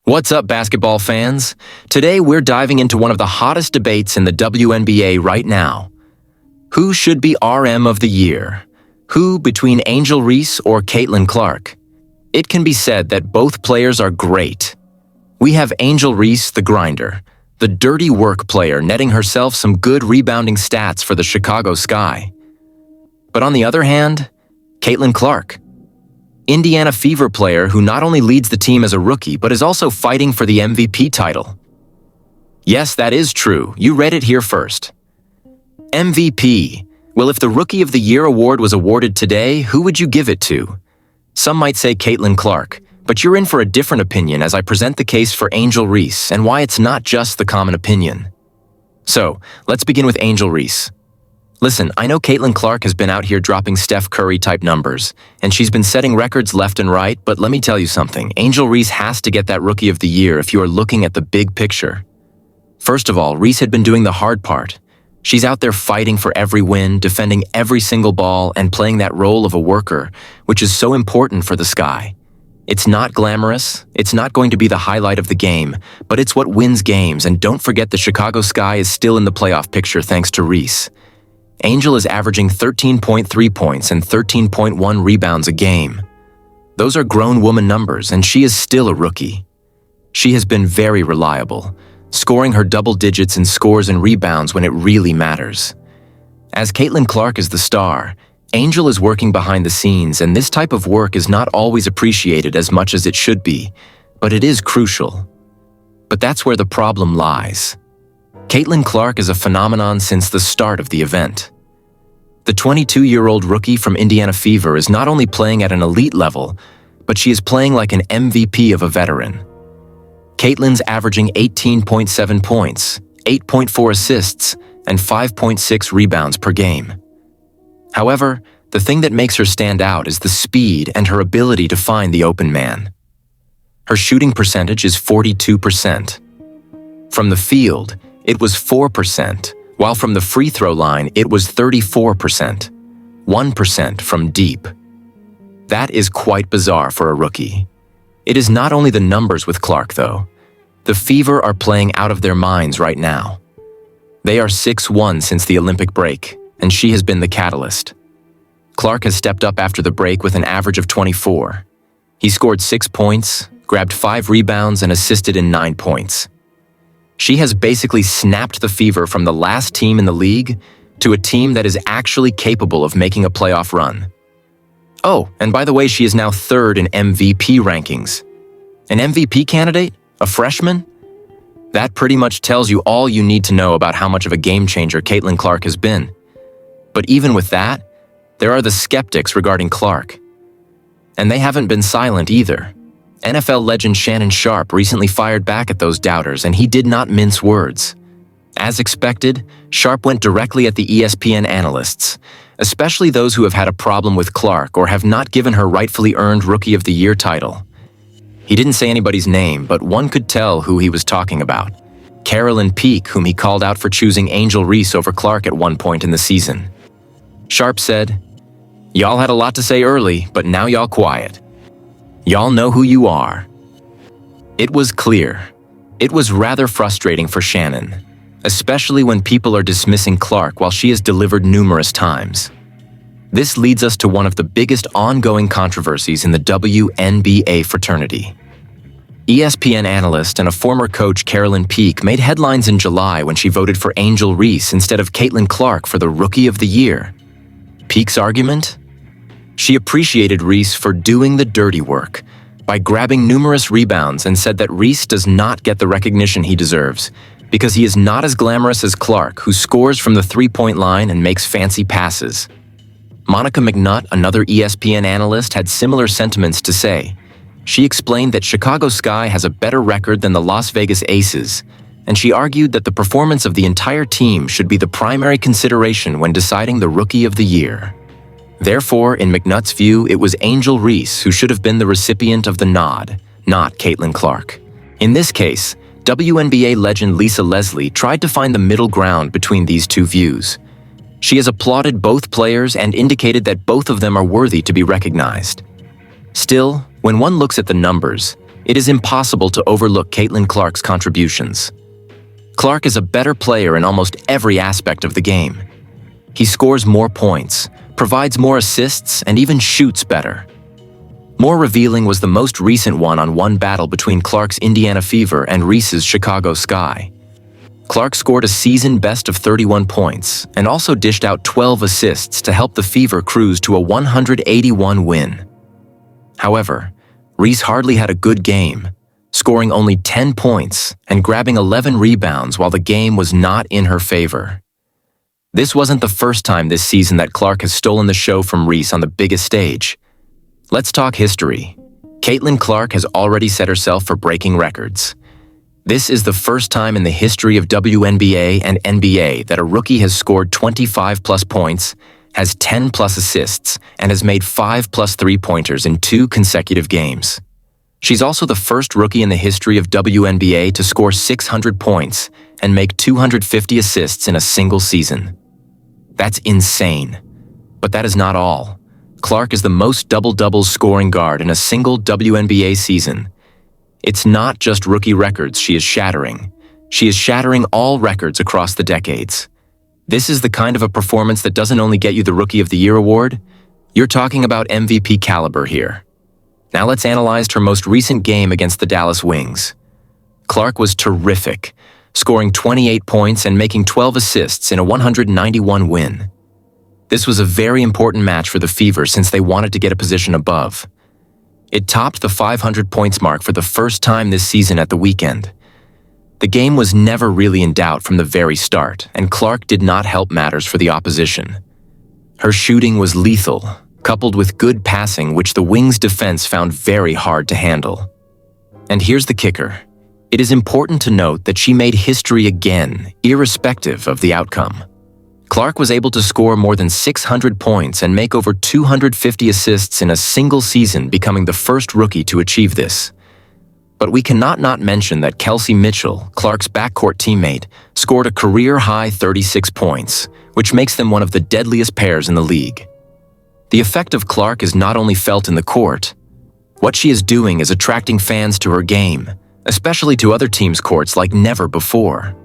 What's up, basketball fans? Today we're diving into one of the hottest debates in the WNBA right now. Who should be RM of the year? Who between Angel Reese or Caitlin Clark? It can be said that both players are great. We have Angel Reese, the grinder, the dirty work player netting herself some good rebounding stats for the Chicago Sky. But on the other hand, Caitlin Clark, Indiana Fever player who not only leads the team as a rookie, but is also fighting for the MVP title. Yes, that is true. You read it here first. MVP. Well, if the Rookie of the Year award was awarded today, who would you give it to? Some might say Caitlin Clark, but you're in for a different opinion as I present the case for Angel Reese and why it's not just the common opinion. So, let's begin with Angel Reese. Listen, I know Caitlin Clark has been out here dropping Steph Curry-type numbers, and she's been setting records left and right, but let me tell you something. Angel Reese has to get that Rookie of the Year if you are looking at the big picture. First of all, Reese had been doing the hard part. She's out there fighting for every win, defending every single ball, and playing that role of a worker, which is so important for the Sky. It's not glamorous, it's not going to be the highlight of the game, but it's what wins games, and don't forget the Chicago Sky is still in the playoff picture thanks to Reese. Angel is averaging 13.3 points and 13.1 rebounds a game. Those are grown woman numbers, and she is still a rookie. She has been very reliable, scoring her double digits in scores and rebounds when it really matters. As Caitlin Clark is the star, Angel is working behind the scenes, and this type of work is not always appreciated as much as it should be, but it is crucial. But that's where the problem lies. Caitlin Clark is a phenomenon since the start of the event. The 22-year-old rookie from Indiana Fever is not only playing at an elite level, but she is playing like an MVP of a veteran. Caitlin's averaging 18.7 points, 8.4 assists, and 5.6 rebounds per game. However, the thing that makes her stand out is the speed and her ability to find the open man. Her shooting percentage is 42%. From the field, it was 4%, while from the free throw line, it was 34%, 1% from deep. That is quite bizarre for a rookie. It is not only the numbers with Clark, though. The Fever are playing out of their minds right now. They are 6-1 since the Olympic break, and she has been the catalyst. Clark has stepped up after the break with an average of 24. He scored 6 points, grabbed 5 rebounds, and assisted in 9 points. She has basically snapped the Fever from the last team in the league to a team that is actually capable of making a playoff run. Oh, and by the way, she is now 3rd in MVP rankings. An MVP candidate? A freshman? That pretty much tells you all you need to know about how much of a game changer Caitlin Clark has been. But even with that, there are the skeptics regarding Clark. And they haven't been silent either. NFL legend Shannon Sharpe recently fired back at those doubters, and he did not mince words. As expected, Sharpe went directly at the ESPN Analysts, especially those who have had a problem with Clark or have not given her rightfully earned Rookie of the Year title. He didn't say anybody's name, but one could tell who he was talking about. Carolyn Peake, whom he called out for choosing Angel Reese over Clark at one point in the season. Sharpe said, "Y'all had a lot to say early, but now y'all quiet. Y'all know who you are." It was clear. It was rather frustrating for Shannon, especially when people are dismissing Clark while she has delivered numerous times. This leads us to one of the biggest ongoing controversies in the WNBA fraternity. ESPN analyst and a former coach Carolyn Peake made headlines in July when she voted for Angel Reese instead of Caitlin Clark for the Rookie of the Year. Peake's argument? She appreciated Reese for doing the dirty work by grabbing numerous rebounds and said that Reese does not get the recognition he deserves because he is not as glamorous as Clark, who scores from the three-point line and makes fancy passes. Monica McNutt, another ESPN analyst, had similar sentiments to say. She explained that Chicago Sky has a better record than the Las Vegas Aces, and she argued that the performance of the entire team should be the primary consideration when deciding the Rookie of the Year. Therefore, in McNutt's view, it was Angel Reese who should have been the recipient of the nod, not Caitlin Clark. In this case, WNBA legend Lisa Leslie tried to find the middle ground between these two views. She has applauded both players and indicated that both of them are worthy to be recognized. Still, when one looks at the numbers, it is impossible to overlook Caitlin Clark's contributions. Clark is a better player in almost every aspect of the game. He scores more points, provides more assists, and even shoots better. More revealing was the most recent one-on-one battle between Clark's Indiana Fever and Reese's Chicago Sky. Clark scored a season best of 31 points and also dished out 12 assists to help the Fever cruise to a 181 win. However, Reese hardly had a good game, scoring only 10 points and grabbing 11 rebounds while the game was not in her favor. This wasn't the first time this season that Clark has stolen the show from Reese on the biggest stage. Let's talk history. Caitlin Clark has already set herself for breaking records. This is the first time in the history of WNBA and NBA that a rookie has scored 25-plus points, has 10-plus assists, and has made 5-plus three-pointers in 2 consecutive games. She's also the first rookie in the history of WNBA to score 600 points and make 250 assists in a single season. That's insane. But that is not all. Clark is the most double-doubles scoring guard in a single WNBA season. It's not just rookie records she is shattering. She is shattering all records across the decades. This is the kind of a performance that doesn't only get you the Rookie of the Year award, you're talking about MVP caliber here. Now let's analyze her most recent game against the Dallas Wings. Clark was terrific, scoring 28 points and making 12 assists in a 191 win. This was a very important match for the Fever since they wanted to get a position above. It topped the 500 points mark for the first time this season at the weekend. The game was never really in doubt from the very start, and Clark did not help matters for the opposition. Her shooting was lethal, coupled with good passing which the Wings' defense found very hard to handle. And here's the kicker. It is important to note that she made history again, irrespective of the outcome. Clark was able to score more than 600 points and make over 250 assists in a single season, becoming the first rookie to achieve this. But we cannot not mention that Kelsey Mitchell, Clark's backcourt teammate, scored a career-high 36 points, which makes them one of the deadliest pairs in the league. The effect of Clark is not only felt in the court. What she is doing is attracting fans to her game, especially to other teams' courts like never before.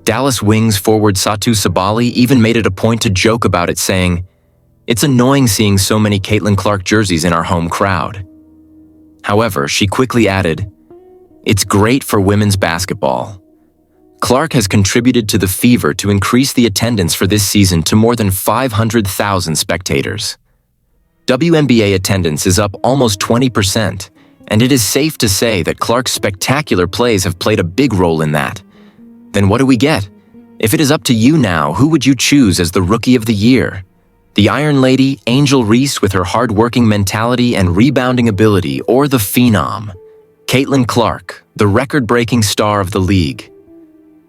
Dallas Wings forward Satu Sabali even made it a point to joke about it, saying, "It's annoying seeing so many Caitlin Clark jerseys in our home crowd." However, she quickly added, "It's great for women's basketball." Clark has contributed to the Fever to increase the attendance for this season to more than 500,000 spectators. WNBA attendance is up almost 20%, and it is safe to say that Clark's spectacular plays have played a big role in that. Then what do we get? If it is up to you now, who would you choose as the Rookie of the Year? The Iron Lady, Angel Reese with her hard-working mentality and rebounding ability, or the Phenom, Caitlin Clark, the record-breaking star of the league?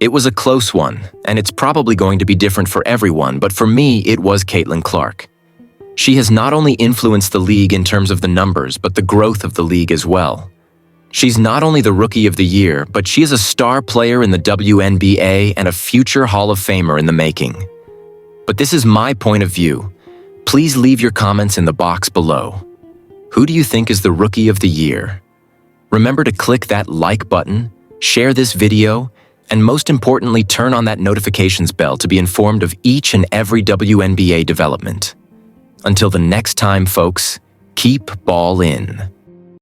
It was a close one, and it's probably going to be different for everyone, but for me, it was Caitlin Clark. She has not only influenced the league in terms of the numbers, but the growth of the league as well. She's not only the Rookie of the Year, but she is a star player in the WNBA and a future Hall of Famer in the making. But this is my point of view. Please leave your comments in the box below. Who do you think is the Rookie of the Year? Remember to click that like button, share this video, and most importantly, turn on that notifications bell to be informed of each and every WNBA development. Until the next time, folks, keep ball in.